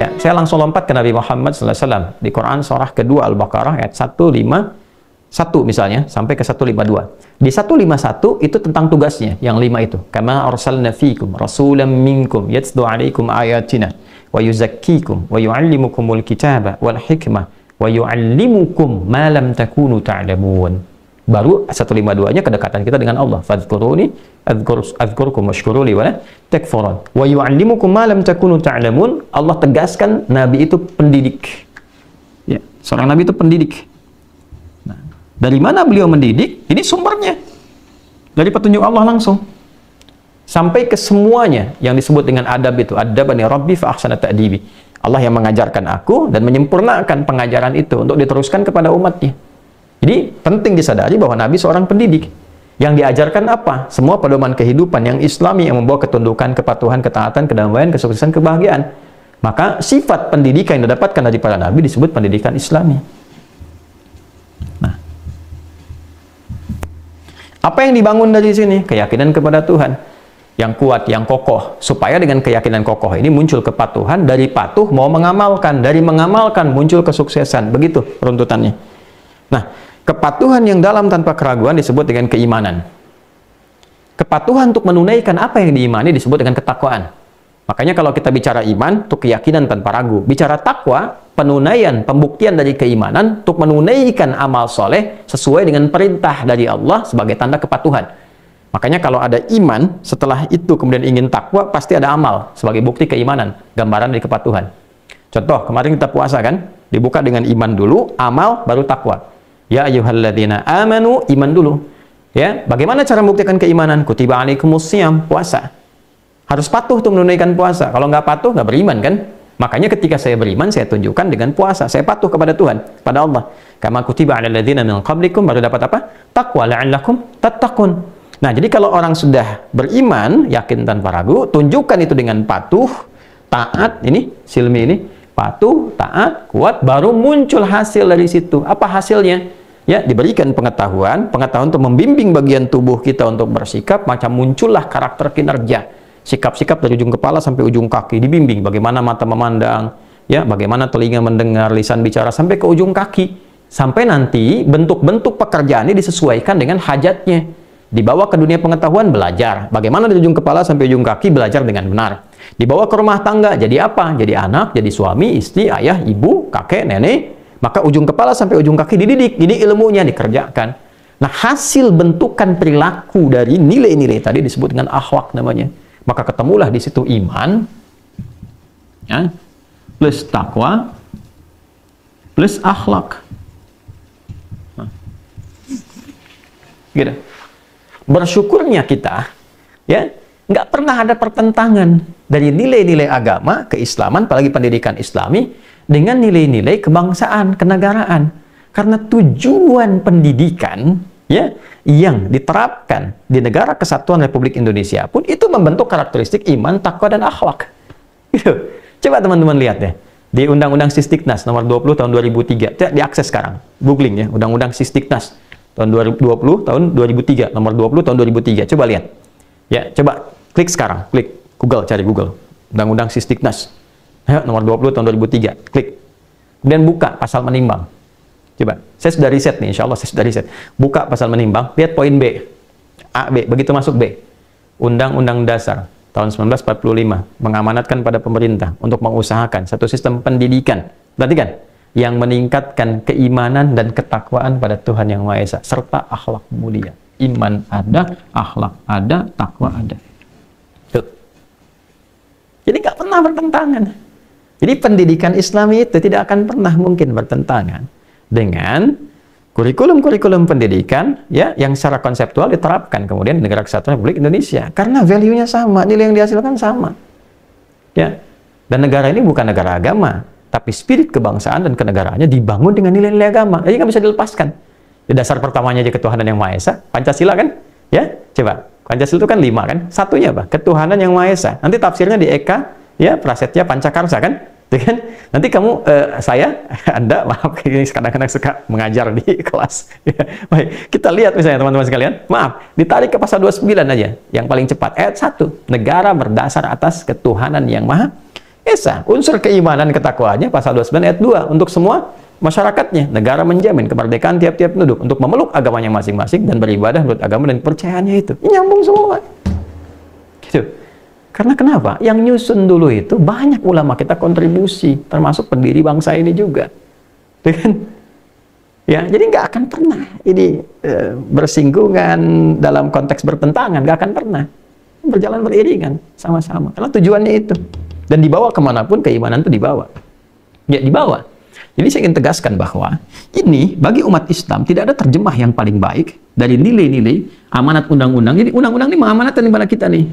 Ya, saya langsung lompat ke Nabi Muhammad SAW di Quran surah kedua Al-Baqarah ayat 151 misalnya sampai ke 152. Di 151 itu tentang tugasnya yang 5 itu. Kama arsalna fikum rasulan minkum yatslu alaikum ayatina wa yuzakkikum wa yuallimukumul kitaba wal hikmah wa yuallimukum ma lam takunu ta'lamun. Baru 152-nya kedekatan kita dengan Allah. Fadhkuruni adzkurkum washkuruli wa la takfurun. Wa yu'allimukum ma lam takunu ta'lamun. Allah tegaskan Nabi itu pendidik. Ya, seorang Nabi itu pendidik. Nah, dari mana beliau mendidik? Ini sumbernya. Dari petunjuk Allah langsung. Sampai ke semuanya yang disebut dengan adab itu. Adabani Rabbi fa ahsana ta'dibi. Allah yang mengajarkan aku dan menyempurnakan pengajaran itu untuk diteruskan kepada umatnya. Jadi penting disadari bahwa Nabi seorang pendidik. Yang diajarkan apa? Semua pedoman kehidupan yang Islami yang membawa ketundukan, kepatuhan, ketaatan, kedamaian, kesuksesan, kebahagiaan. Maka sifat pendidikan yang didapatkan dari para Nabi disebut pendidikan Islami. Nah, apa yang dibangun dari sini? Keyakinan kepada Tuhan yang kuat, yang kokoh. Supaya dengan keyakinan kokoh ini muncul kepatuhan. Dari patuh mau mengamalkan, dari mengamalkan muncul kesuksesan. Begitu runtutannya. Nah, kepatuhan yang dalam tanpa keraguan disebut dengan keimanan. Kepatuhan untuk menunaikan apa yang diimani disebut dengan ketakwaan. Makanya kalau kita bicara iman, itu keyakinan tanpa ragu. Bicara takwa, penunaian, pembuktian dari keimanan untuk menunaikan amal soleh sesuai dengan perintah dari Allah sebagai tanda kepatuhan. Makanya kalau ada iman, setelah itu kemudian ingin takwa, pasti ada amal sebagai bukti keimanan, gambaran dari kepatuhan. Contoh, kemarin kita puasa kan, dibuka dengan iman dulu, amal, baru takwa. Ya ayyuhalladzina amanu, iman dulu. Ya, bagaimana cara membuktikan keimanan? Kutiba alaikumusiyam, puasa. Harus patuh untuk menunaikan puasa. Kalau nggak patuh, nggak beriman kan? Makanya ketika saya beriman, saya tunjukkan dengan puasa. Saya patuh kepada Tuhan, pada Allah. Kama kutiba alal ladzina min qablikum, baru dapat apa? Taqwa la'allakum tattaqun. Nah, jadi kalau orang sudah beriman, yakin tanpa ragu, tunjukkan itu dengan patuh, taat, ini silmi ini, patuh, taat, kuat, baru muncul hasil dari situ. Apa hasilnya? Ya, diberikan pengetahuan untuk membimbing bagian tubuh kita untuk bersikap, macam muncullah karakter kinerja. Sikap-sikap dari ujung kepala sampai ujung kaki, dibimbing bagaimana mata memandang, ya, bagaimana telinga mendengar, lisan bicara sampai ke ujung kaki. Sampai nanti bentuk-bentuk pekerjaan ini disesuaikan dengan hajatnya. Dibawa ke dunia pengetahuan, belajar. Bagaimana dari ujung kepala sampai ujung kaki belajar dengan benar. Dibawa ke rumah tangga, jadi apa? Jadi anak, jadi suami, istri, ayah, ibu, kakek, nenek. Maka ujung kepala sampai ujung kaki dididik, jadi ilmunya dikerjakan. Nah, hasil bentukan perilaku dari nilai-nilai tadi disebut dengan akhlak namanya. Maka ketemulah di situ iman, ya, plus takwa, plus akhlak. Nah, gitu. Bersyukurnya kita, ya, nggak pernah ada pertentangan dari nilai-nilai agama, keislaman, apalagi pendidikan Islami, dengan nilai-nilai kebangsaan, kenegaraan. Karena tujuan pendidikan, ya, yang diterapkan di negara kesatuan Republik Indonesia pun itu membentuk karakteristik iman, takwa, dan akhlak. Gitu. Coba teman-teman lihat deh. Di Undang-Undang Sisdiknas nomor 20 tahun 2003. Diakses sekarang. Googling ya, Undang-Undang Sisdiknas tahun 2020 tahun 2003, nomor 20 tahun 2003. Coba lihat. Ya, coba klik sekarang, klik Google, cari Google. Undang-Undang Sisdiknas. Nomor 20 tahun 2003. Klik. Kemudian buka pasal menimbang. Coba. Saya sudah riset nih, insya Allah saya sudah riset. Buka pasal menimbang, lihat poin B. A, B. Begitu masuk B. Undang-Undang Dasar tahun 1945 mengamanatkan pada pemerintah untuk mengusahakan satu sistem pendidikan. Berarti kan? Yang meningkatkan keimanan dan ketakwaan pada Tuhan Yang Maha Esa serta akhlak mulia. Iman ada, akhlak ada, takwa ada. Tuh. Jadi nggak pernah bertentangan. Jadi pendidikan Islami itu tidak akan pernah mungkin bertentangan dengan kurikulum-kurikulum pendidikan, ya, yang secara konseptual diterapkan kemudian di negara kesatuan Republik Indonesia. Karena value-nya sama, nilai yang dihasilkan sama. Ya. Dan negara ini bukan negara agama, tapi spirit kebangsaan dan kenegaraannya dibangun dengan nilai-nilai agama. Jadi nggak bisa dilepaskan. Di dasar pertamanya aja ketuhanan yang Maha Esa, Pancasila kan? Ya, coba. Pancasila itu kan 5 kan? Satunya apa? Ketuhanan yang Maha Esa. Nanti tafsirnya di Eka, ya, Prasetya Pancakarsa kan? Kan? Nanti kamu, Anda, maaf, ini kadang-kadang suka mengajar di kelas. Ya, baik, kita lihat misalnya teman-teman sekalian, maaf, ditarik ke pasal 29 aja, yang paling cepat, ayat 1, negara berdasar atas ketuhanan yang Maha Esa, unsur keimanan ketakwaannya pasal 29 ayat 2 untuk semua masyarakatnya. Negara menjamin kemerdekaan tiap-tiap penduduk untuk memeluk agamanya masing-masing dan beribadah menurut agama dan percayaannya itu. Ini nyambung semua. Gitu. Karena kenapa? Yang nyusun dulu itu banyak ulama kita kontribusi, termasuk pendiri bangsa ini juga. Dengan ya, jadi nggak akan pernah ini bersinggungan dalam konteks bertentangan, nggak akan pernah. Berjalan beriringan sama-sama. Karena tujuannya itu. Dan dibawa kemanapun keimanan itu dibawa. Ya, dibawa. Jadi saya ingin tegaskan bahwa ini bagi umat Islam tidak ada terjemah yang paling baik dari nilai-nilai amanat undang-undang. Jadi undang-undang ini mengamanatkan kepada kita nih.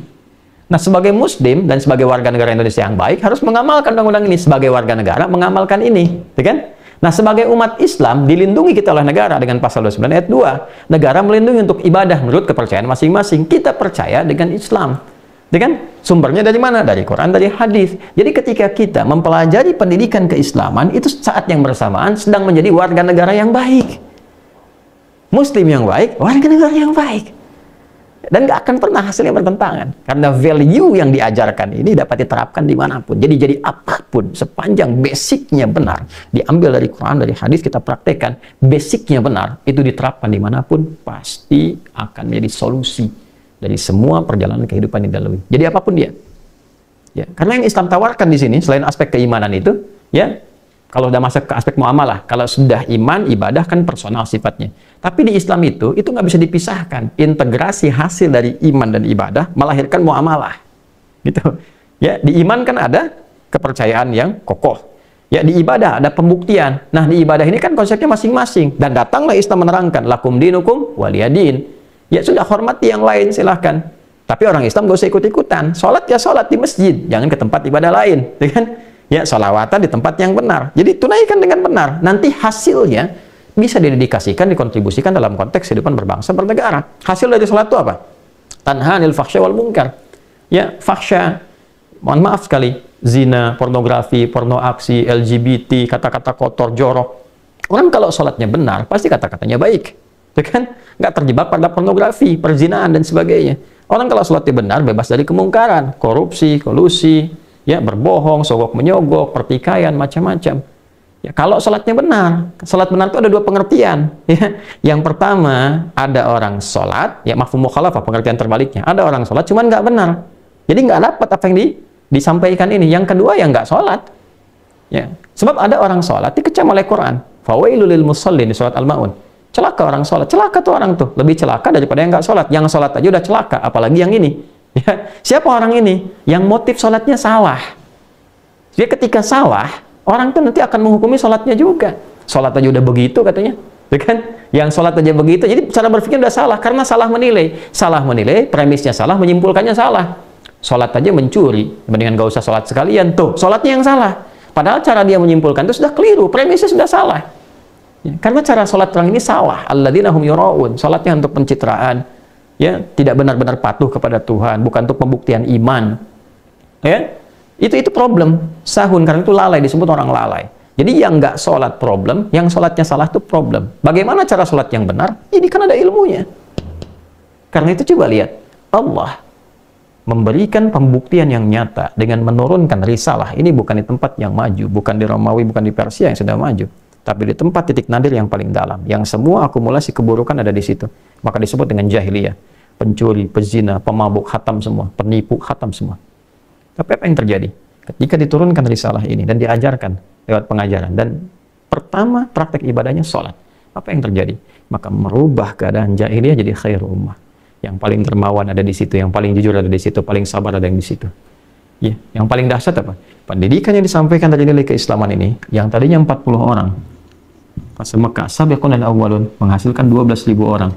Nah, sebagai Muslim dan sebagai warga negara Indonesia yang baik harus mengamalkan undang-undang ini. Sebagai warga negara mengamalkan ini, ya kan? Nah, sebagai umat Islam dilindungi kita oleh negara dengan pasal 29 ayat 2. Negara melindungi untuk ibadah menurut kepercayaan masing-masing. Kita percaya dengan Islam. Ya kan? Sumbernya dari mana? Dari Quran, dari hadis. Jadi ketika kita mempelajari pendidikan keislaman, itu saat yang bersamaan sedang menjadi warga negara yang baik. Muslim yang baik, warga negara yang baik. Dan nggak akan pernah hasilnya bertentangan. Karena value yang diajarkan ini dapat diterapkan dimanapun. Jadi apapun, sepanjang basicnya benar, diambil dari Quran, dari hadis, kita praktekkan, basicnya benar, itu diterapkan dimanapun, pasti akan menjadi solusi dari semua perjalanan kehidupan yang dilalui. Jadi apapun dia. Ya, karena yang Islam tawarkan di sini, selain aspek keimanan itu, ya, kalau udah masuk ke aspek muamalah, kalau sudah iman, ibadah kan personal sifatnya. Tapi di Islam itu nggak bisa dipisahkan. Integrasi hasil dari iman dan ibadah melahirkan muamalah. Gitu. Ya, di iman kan ada kepercayaan yang kokoh. Ya, di ibadah ada pembuktian. Nah, di ibadah ini kan konsepnya masing-masing. Dan datanglah Islam menerangkan, lakum dinukum waliyadin. Ya sudah, hormati yang lain silahkan. Tapi orang Islam gak usah ikut-ikutan. Sholat ya sholat di masjid, jangan ke tempat ibadah lain. Ya kan? Ya, sholawatan di tempat yang benar. Jadi tunaikan dengan benar. Nanti hasilnya bisa didedikasikan, dikontribusikan dalam konteks kehidupan berbangsa, bernegara. Hasil dari sholat itu apa? Tanha anil fahsya wal munkar. Ya, fahsya, mohon maaf sekali, zina, pornografi, porno aksi, LGBT, kata-kata kotor, jorok. Orang kalau sholatnya benar, pasti kata-katanya baik. Ya kan? Nggak terjebak pada pornografi, perzinaan, dan sebagainya. Orang kalau sholatnya benar, bebas dari kemungkaran, korupsi, kolusi, ya, berbohong, sogok menyogok, pertikaian, macam-macam. Ya, kalau sholatnya benar, sholat benar itu ada dua pengertian. Ya. Yang pertama, ada orang sholat, ya mafhum mukhalafah, pengertian terbaliknya. Ada orang sholat, cuman nggak benar. Jadi nggak dapat apa yang disampaikan ini. Yang kedua, yang nggak sholat. Ya. Sebab ada orang sholat, dikecam oleh Quran. Fawailul lil musallin di surat Al-Ma'un. Celaka orang sholat, celaka tuh orang tuh, lebih celaka daripada yang nggak sholat. Yang sholat aja udah celaka, apalagi yang ini. Ya. Siapa orang ini? Yang motif sholatnya salah. Dia ketika salah, orang tuh nanti akan menghukumi sholatnya juga. Sholat aja udah begitu katanya, ya kan? Yang sholat aja begitu, jadi cara berpikir udah salah karena salah menilai. Salah menilai, premisnya salah, menyimpulkannya salah. Sholat aja mencuri, mendingan gak usah sholat sekalian. Tuh, sholatnya yang salah. Padahal cara dia menyimpulkan itu sudah keliru, premisnya sudah salah. Ya, karena cara sholat orang ini salah. Alladzina hum yura'un. Sholatnya untuk pencitraan, ya, tidak benar-benar patuh kepada Tuhan, bukan untuk pembuktian iman. Ya, itu problem. Sahun, karena itu lalai, disebut orang lalai. Jadi yang nggak sholat problem, yang sholatnya salah itu problem. Bagaimana cara sholat yang benar? Ini kan ada ilmunya. Karena itu coba lihat, Allah memberikan pembuktian yang nyata dengan menurunkan risalah. Ini bukan di tempat yang maju, bukan di Romawi, bukan di Persia yang sudah maju, tapi di tempat titik nadir yang paling dalam, yang semua akumulasi keburukan ada di situ. Maka disebut dengan jahiliyah. Pencuri, pezina, pemabuk, khatam semua, penipu, khatam semua. Tapi apa yang terjadi? Ketika diturunkan risalah ini dan diajarkan lewat pengajaran, dan pertama praktek ibadahnya sholat, apa yang terjadi? Maka merubah keadaan jahiliyah jadi khairu ummah. Yang paling dermawan ada di situ, yang paling jujur ada di situ, paling sabar ada yang di situ. Ya, yang paling dahsyat apa? Pendidikan yang disampaikan dari nilai keislaman ini, yang tadinya 40 orang, pas Mekah, sabiqun al-awwalun, menghasilkan 12.000 orang.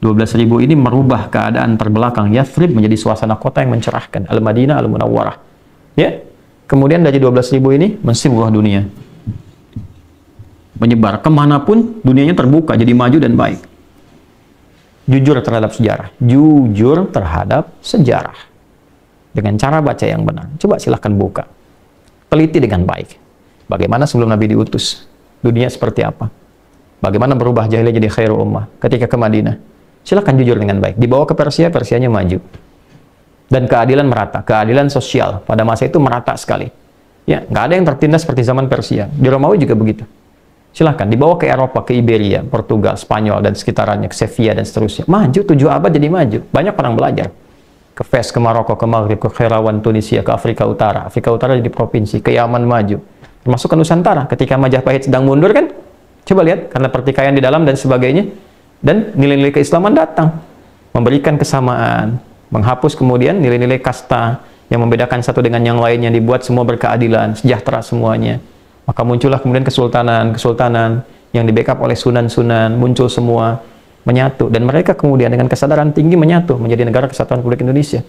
12.000 ini merubah keadaan terbelakang Yathrib menjadi suasana kota yang mencerahkan, Al-Madinah Al-Munawwarah. Ya. Kemudian dari 12.000 ini menyeluruh dunia. Menyebar kemanapun, dunianya terbuka, jadi maju dan baik. Jujur terhadap sejarah. Jujur terhadap sejarah. Dengan cara baca yang benar. Coba silahkan buka. Teliti dengan baik. Bagaimana sebelum Nabi diutus? Dunia seperti apa? Bagaimana berubah jahiliyah jadi khairu ummah ketika ke Madinah? Silahkan jujur dengan baik. Dibawa ke Persia, Persianya maju. Dan keadilan merata, keadilan sosial pada masa itu merata sekali. Ya, nggak ada yang tertindas seperti zaman Persia. Di Romawi juga begitu. Silahkan dibawa ke Eropa, ke Iberia, Portugal, Spanyol dan sekitarannya, ke Sevilla dan seterusnya. Maju 7 abad jadi maju. Banyak orang belajar. Ke Fes, ke Maroko, ke Maghrib, ke Khairawan, Tunisia, ke Afrika Utara. Afrika Utara jadi provinsi, ke Yaman maju. Termasuk ke Nusantara. Ketika Majapahit sedang mundur kan, coba lihat karena pertikaian di dalam dan sebagainya, dan nilai-nilai keislaman datang, memberikan kesamaan, menghapus kemudian nilai-nilai kasta yang membedakan satu dengan yang lainnya, dibuat semua berkeadilan, sejahtera semuanya. Maka muncullah kemudian kesultanan yang di-backup oleh sunan-sunan, muncul semua, menyatu. Dan mereka kemudian dengan kesadaran tinggi menyatu menjadi negara kesatuan Republik Indonesia.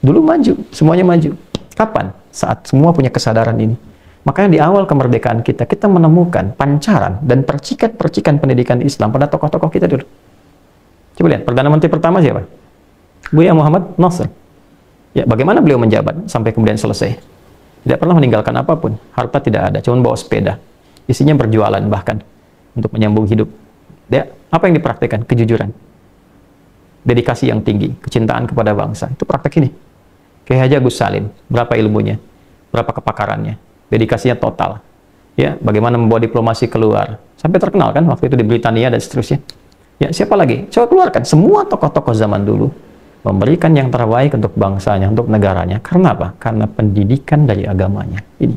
Dulu maju, semuanya maju. Kapan? Saat semua punya kesadaran ini. Makanya di awal kemerdekaan kita, kita menemukan pancaran dan percikan-percikan pendidikan Islam pada tokoh-tokoh kita dulu. Coba lihat, Perdana Menteri pertama siapa? Buya Muhammad Nasr. Ya, bagaimana beliau menjabat sampai kemudian selesai? Tidak pernah meninggalkan apapun, harta tidak ada, cuma bawa sepeda. Isinya berjualan bahkan untuk menyambung hidup. Ya, apa yang dipraktikkan? Kejujuran, dedikasi yang tinggi, kecintaan kepada bangsa. Itu praktek ini. Kiai Haji Agus Salim, berapa ilmunya, berapa kepakarannya, dedikasinya total. Ya, bagaimana membawa diplomasi keluar, sampai terkenal kan waktu itu di Britania dan seterusnya. Ya, siapa lagi? Coba keluarkan semua tokoh-tokoh zaman dulu. Memberikan yang terbaik untuk bangsanya, untuk negaranya. Karena apa? Karena pendidikan dari agamanya. Ini.